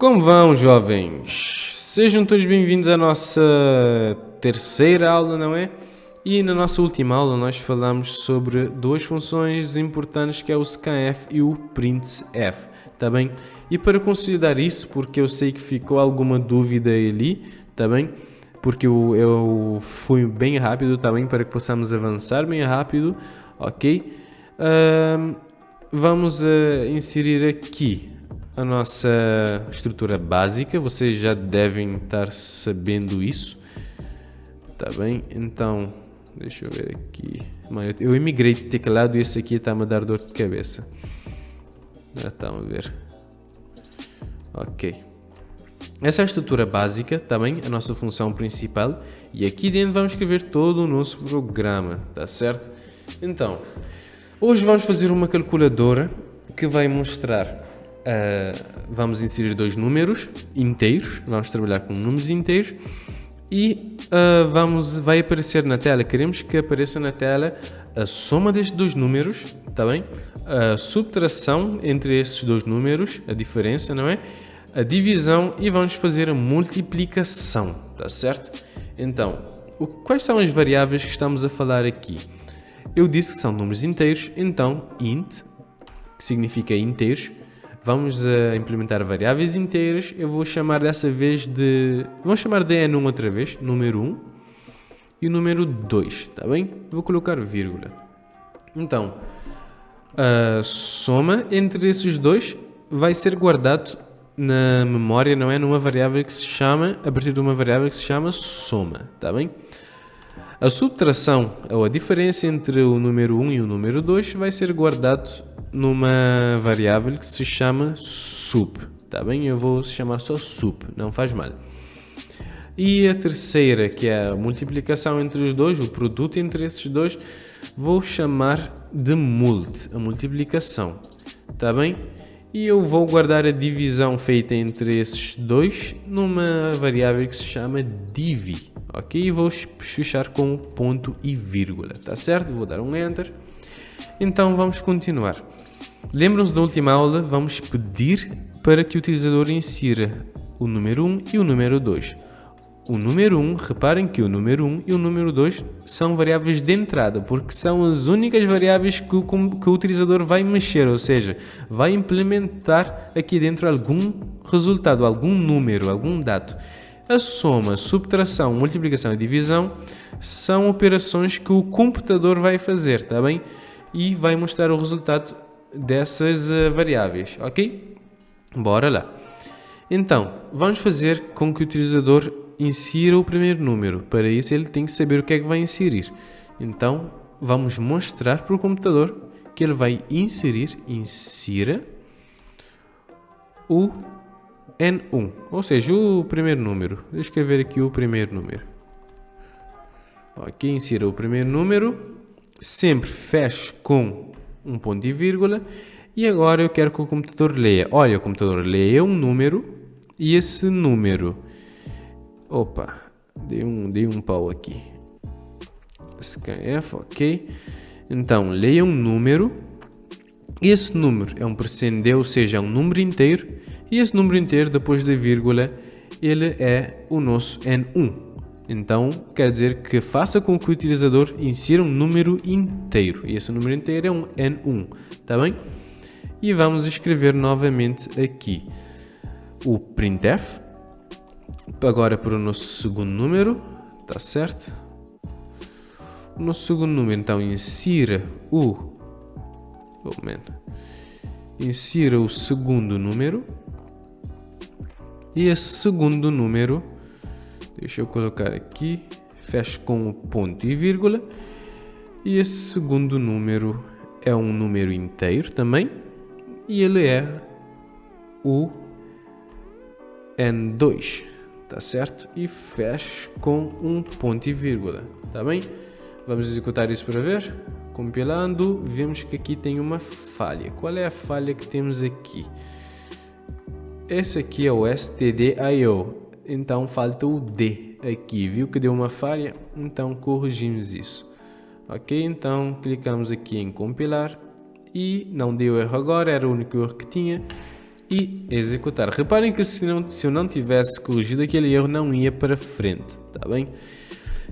Como vão, jovens? Sejam todos bem-vindos à nossa terceira aula, não é? E na nossa última aula nós falamos sobre duas funções importantes, que é o scanf e o printf, tá bem? E para consolidar isso, porque eu sei que ficou alguma dúvida ali, tá bem? Porque eu fui bem rápido, tá bem? Para que possamos avançar bem rápido, ok? Vamos inserir aqui a nossa estrutura básica. Vocês já devem estar sabendo isso, tá bem? Então, deixa eu ver aqui. Mano, eu imigrei de teclado e esse aqui está-me a dar dor de cabeça. Já estão a ver. Ok. Essa é a estrutura básica, tá bem? A nossa função principal. E aqui dentro vamos escrever todo o nosso programa, tá certo? Então, hoje vamos fazer uma calculadora que vai mostrar... vamos inserir dois números inteiros. Vamos trabalhar com números inteiros. E vai aparecer na tela, queremos que apareça na tela a soma destes dois números, tá bem? A subtração entre esses dois números, a diferença, não é? A divisão e vamos fazer a multiplicação, tá certo? Então, quais são as variáveis que estamos a falar aqui? Eu disse que são números inteiros, então int, que significa inteiros, vamos implementar variáveis inteiras. Eu vou chamar dessa vez de... Vamos chamar de N1 outra vez, número 1 e o número 2, tá bem? Vou colocar vírgula. Então, a soma entre esses dois vai ser guardado na memória, não é? Numa variável que se chama, a partir de uma variável que se chama soma, tá bem? A subtração, ou a diferença entre o número 1 e o número 2, vai ser guardado numa variável que se chama sub, tá bem? Eu vou chamar só sub, não faz mal. E a terceira, que é a multiplicação entre os dois, o produto entre esses dois, vou chamar de mult, a multiplicação, tá bem? E eu vou guardar a divisão feita entre esses dois numa variável que se chama div, ok? E vou fechar com ponto e vírgula, tá certo? Vou dar um enter. Então vamos continuar. Lembram-se da última aula? Vamos pedir para que o utilizador insira o número 1 e o número 2. O número 1, reparem que o número 1 e o número 2 são variáveis de entrada, porque são as únicas variáveis que o utilizador vai mexer, ou seja, vai implementar aqui dentro algum resultado, algum número, algum dado. A soma, subtração, multiplicação e divisão são operações que o computador vai fazer, tá bem? E vai mostrar o resultado dessas variáveis, ok? Bora lá. Então, vamos fazer com que o utilizador insira o primeiro número. Para isso, ele tem que saber o que é que vai inserir. Então, vamos mostrar para o computador que ele vai insira o N1, ou seja, o primeiro número. Deixa eu escrever aqui o primeiro número. Ok, insira o primeiro número. Sempre feche com um ponto e vírgula. E agora eu quero que o computador leia. Olha, o computador leia um número e esse número... Opa, dei um pau aqui. Scanf, ok. Então, leia um número. Esse número é um %d, ou seja, é um número inteiro. E esse número inteiro, depois da vírgula, ele é o nosso N1. Então, quer dizer que faça com que o utilizador insira um número inteiro. E esse número inteiro é um N1, tá bem? E vamos escrever novamente aqui o printf. Agora para o nosso segundo número, tá certo? O nosso segundo número, então, insira o segundo número. E esse segundo número, deixa eu colocar aqui, fecho com o ponto e vírgula. E esse segundo número é um número inteiro também. E ele é o N2, tá certo? E fecho com um ponto e vírgula, tá bem? Vamos executar isso para ver. Compilando, vemos que aqui tem uma falha. Qual é a falha que temos aqui? Esse aqui é o stdio, então falta o D aqui. Viu que deu uma falha? Então corrigimos isso. Ok, então clicamos aqui em compilar e não deu erro agora, era o único erro que tinha. e executar. Reparem que se eu não tivesse corrigido aquele erro, não ia para frente, tá bem?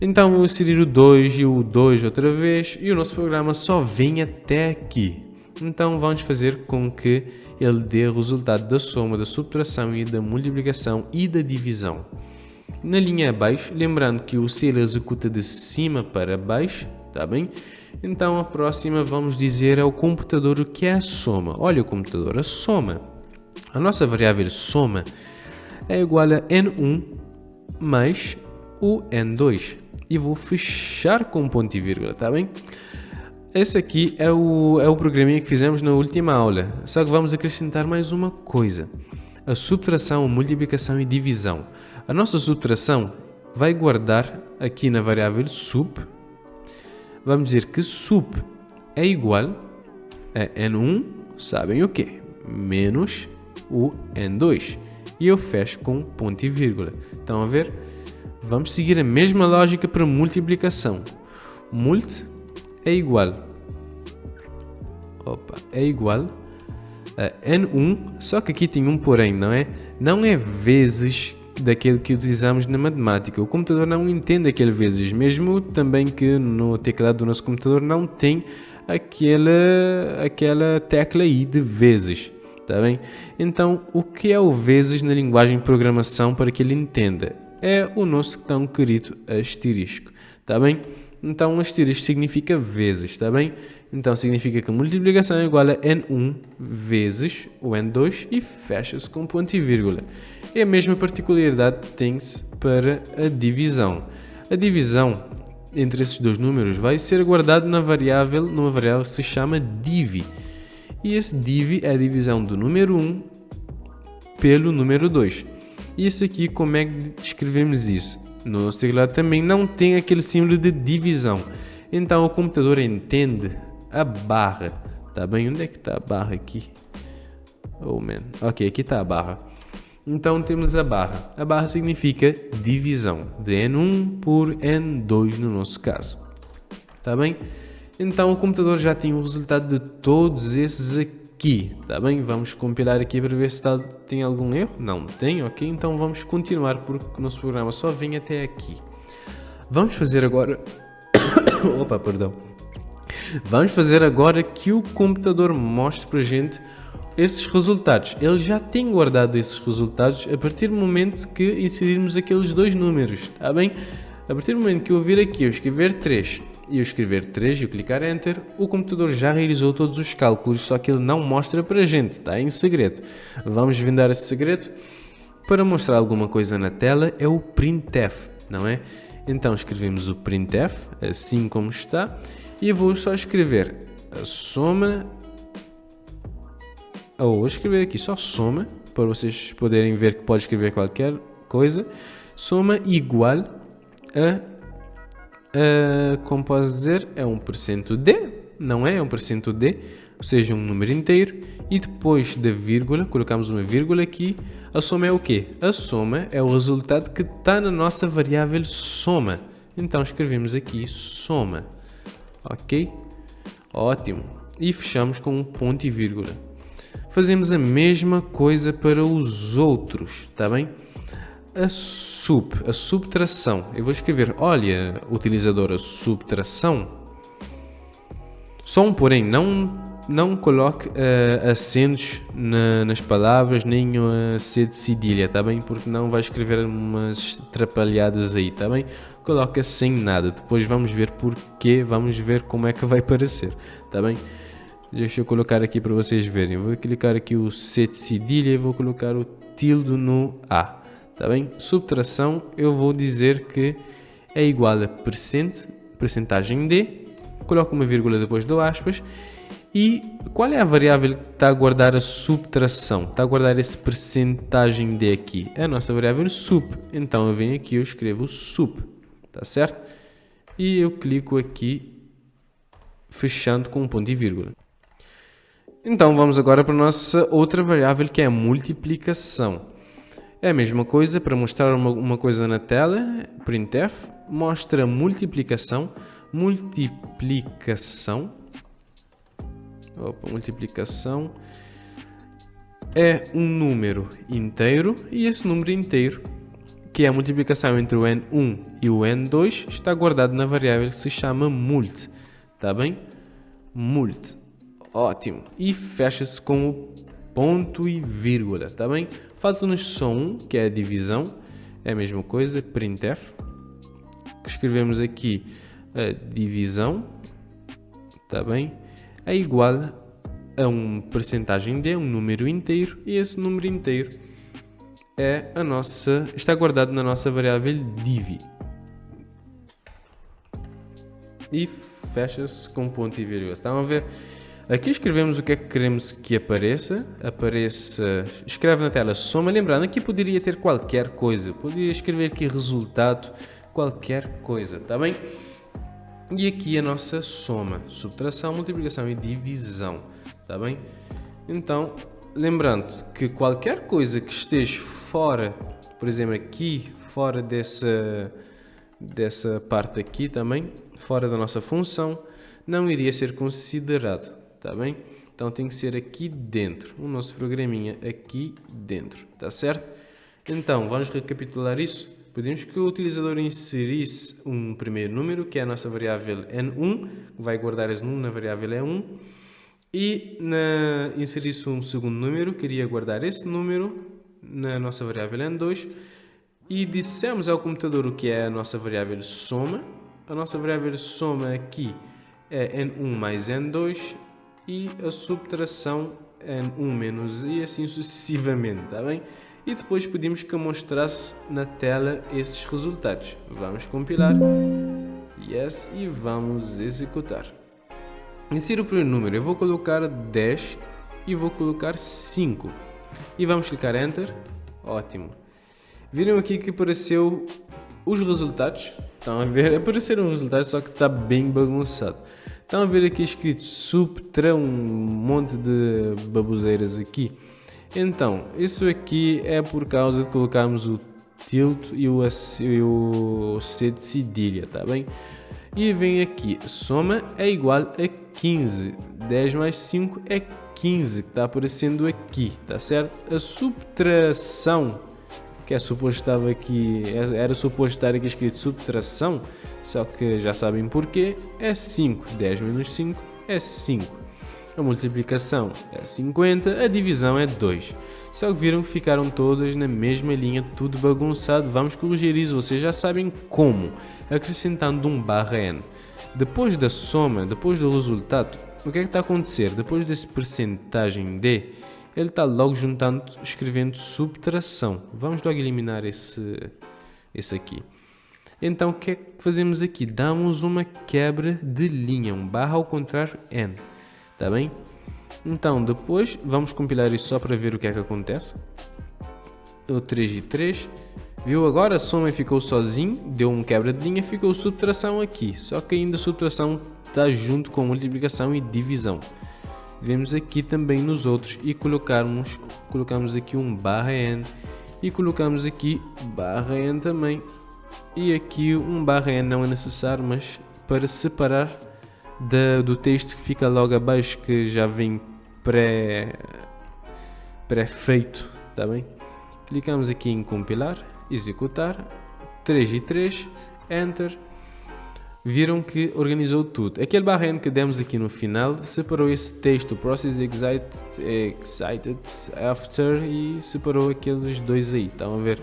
Então vou inserir o 2 e o 2 outra vez e o nosso programa só vem até aqui. Então vamos fazer com que ele dê o resultado da soma, da subtração e da multiplicação e da divisão. Na linha abaixo, lembrando que o C ele executa de cima para baixo, tá bem? Então a próxima vamos dizer ao computador o que é a soma. Olha o computador, a soma. A nossa variável soma é igual a N1 mais o N2. E vou fechar com ponto e vírgula, tá bem? Esse aqui é o programinha que fizemos na última aula. Só que vamos acrescentar mais uma coisa. A subtração, multiplicação e divisão. A nossa subtração vai guardar aqui na variável sub. Vamos dizer que sub é igual a N1, sabem o quê? Menos o N2. E eu fecho com ponto e vírgula. Estão a ver? Vamos seguir a mesma lógica para multiplicação. Mult é igual a N1, só que aqui tem um porém, não é? Não é vezes daquele que utilizamos na matemática. O computador não entende aquele vezes, mesmo também que no teclado do nosso computador não tem aquela tecla aí de vezes. Tá bem? Então, o que é o vezes na linguagem de programação para que ele entenda? É o nosso tão querido asterisco, tá bem? Então, asterisco significa vezes, tá bem? Então, significa que a multiplicação é igual a N1 vezes o N2 e fecha-se com ponto e vírgula. E a mesma particularidade tem-se para a divisão. A divisão entre esses dois números vai ser guardado numa variável que se chama div. E esse div é a divisão do número 1 pelo número 2. E isso aqui, como é que escrevemos isso? No nosso teclado também não tem aquele símbolo de divisão. Então o computador entende a barra. Tá bem? Onde é que está a barra aqui? Oh man. Ok, aqui está a barra. Então temos a barra. A barra significa divisão. De N1 por N2 no nosso caso. Tá bem? Então o computador já tem o resultado de todos esses aqui, tá bem? Vamos compilar aqui para ver se tem algum erro. Não tem, ok? Então vamos continuar porque o nosso programa só vem até aqui. Vamos fazer agora... Opa, perdão. Vamos fazer agora que o computador mostre para a gente esses resultados. Ele já tem guardado esses resultados a partir do momento que inserirmos aqueles dois números, tá bem? A partir do momento que eu vir aqui, eu escrever 3 e eu escrever 3 e eu clicar Enter, o computador já realizou todos os cálculos, só que ele não mostra para a gente, está em segredo. Vamos vendar esse segredo. Para mostrar alguma coisa na tela é o printf, não é? Então escrevemos o printf, assim como está, e eu vou só escrever a soma, ou vou escrever aqui só soma, para vocês poderem ver que pode escrever qualquer coisa, soma igual a como posso dizer, é 1% de, não é? É 1% de, ou seja, um número inteiro, e depois da vírgula, colocamos uma vírgula aqui, a soma é o quê? A soma é o resultado que está na nossa variável soma. Então escrevemos aqui soma, ok? Ótimo. E fechamos com um ponto e vírgula. Fazemos a mesma coisa para os outros, tá bem? A subtração. Eu vou escrever, olha, utilizador, a subtração. Só um porém, não coloque acentos nas palavras, nem C de cedilha, tá bem? Porque não vai escrever umas atrapalhadas aí, tá bem? Coloca sem nada, depois vamos ver porquê, vamos ver como é que vai parecer, tá bem? Deixa eu colocar aqui para vocês verem. Eu vou clicar aqui o C de cedilha e vou colocar o tilde no A. Tá bem? Subtração, eu vou dizer que é igual a percentagem de, coloco uma vírgula depois do aspas, e qual é a variável que está a guardar a subtração? Está a guardar esse percentagem de aqui? É a nossa variável sub. Então eu venho aqui e eu escrevo sub, tá certo? E eu clico aqui, fechando com um ponto e vírgula. Então vamos agora para a nossa outra variável que é a multiplicação. É a mesma coisa, para mostrar uma coisa na tela, printf, mostra multiplicação, é um número inteiro e esse número inteiro, que é a multiplicação entre o n1 e o n2, está guardado na variável que se chama mult. Tá bem? Mult. Ótimo. E fecha-se com o ponto e vírgula. Tá bem? Falta-nos só um, que é a divisão. É a mesma coisa, printf. Escrevemos aqui a divisão. Tá bem? É igual a uma percentagem d, um número inteiro, e esse número inteiro está guardado na nossa variável div. E fecha-se com ponto e vírgula. Estão a ver? Aqui escrevemos o que é que queremos que apareça. Escreve na tela soma. Lembrando, aqui poderia ter qualquer coisa. Poderia escrever aqui resultado, qualquer coisa, tá bem? E aqui a nossa soma, subtração, multiplicação e divisão. Tá bem? Então, lembrando que qualquer coisa que esteja fora, por exemplo, aqui, fora dessa parte aqui também, fora da nossa função, não iria ser considerado, tá bem? Então tem que ser aqui dentro, o nosso programinha aqui dentro, tá certo? Então, vamos recapitular isso. Pedimos que o utilizador inserisse um primeiro número, que é a nossa variável n1, que vai guardar esse número na variável e1. E inserisse um segundo número, queria guardar esse número na nossa variável n2. E dissemos ao computador o que é a nossa variável soma. A nossa variável soma aqui é n1 mais n2 e a subtração n1 menos e assim sucessivamente, tá bem? E depois pedimos que mostrasse na tela esses resultados. Vamos compilar. Yes, e vamos executar. Insira o primeiro número, eu vou colocar 10 e vou colocar 5 e vamos clicar Enter. Ótimo. Viram aqui que apareceu os resultados? Estão a ver? Apareceram os resultados, só que está bem bagunçado. Estão a ver aqui escrito subtra, um monte de baboseiras aqui. Então, isso aqui é por causa de colocarmos o tilde e o C de cedilha, tá bem? E vem aqui, soma é igual a 15, 10 mais 5 é 15, que está aparecendo aqui, tá certo? A subtração, que é suposto estava aqui, era suposto estar aqui escrito subtração, só que já sabem porquê, é 5, 10 menos 5 é 5. A multiplicação é 50, a divisão é 2. Só que viram que ficaram todas na mesma linha, tudo bagunçado. Vamos corrigir isso, vocês já sabem como. Acrescentando um /n. Depois da soma, depois do resultado, o que é que está a acontecer? Depois desse percentagem d, ele está logo juntando, escrevendo subtração. Vamos logo eliminar esse aqui. Então, o que é que fazemos aqui? Damos uma quebra de linha, um barra ao contrário n. Tá bem? Então, depois, vamos compilar isso só para ver o que é que acontece. O 3 e 3. Viu? Agora a soma ficou sozinho, deu um quebra de linha, ficou subtração aqui. Só que ainda a subtração está junto com multiplicação e divisão. Vemos aqui também nos outros e colocamos aqui um /n e colocamos aqui /n também. E aqui um /n não é necessário, mas para separar do texto que fica logo abaixo, que já vem pré-feito, tá bem? Clicamos aqui em compilar, executar, 3 e 3, Enter. Viram que organizou tudo. Aquele /n que demos aqui no final separou esse texto, process excited after, e separou aqueles dois aí, estão a ver?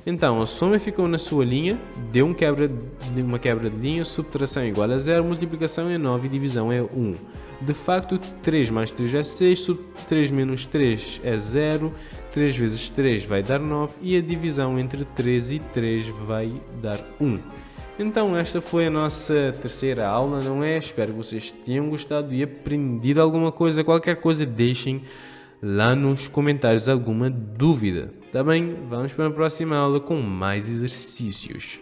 Então, a soma ficou na sua linha, deu uma quebra de linha, subtração é igual a 0, multiplicação é 9 e divisão é 1. De facto, 3 mais 3 é 6, 3 menos 3 é 0, 3 vezes 3 vai dar 9 e a divisão entre 3 e 3 vai dar 1. Então, esta foi a nossa terceira aula, não é? Espero que vocês tenham gostado e aprendido alguma coisa. Qualquer coisa, deixem lá nos comentários alguma dúvida, tá bem? Vamos para a próxima aula com mais exercícios.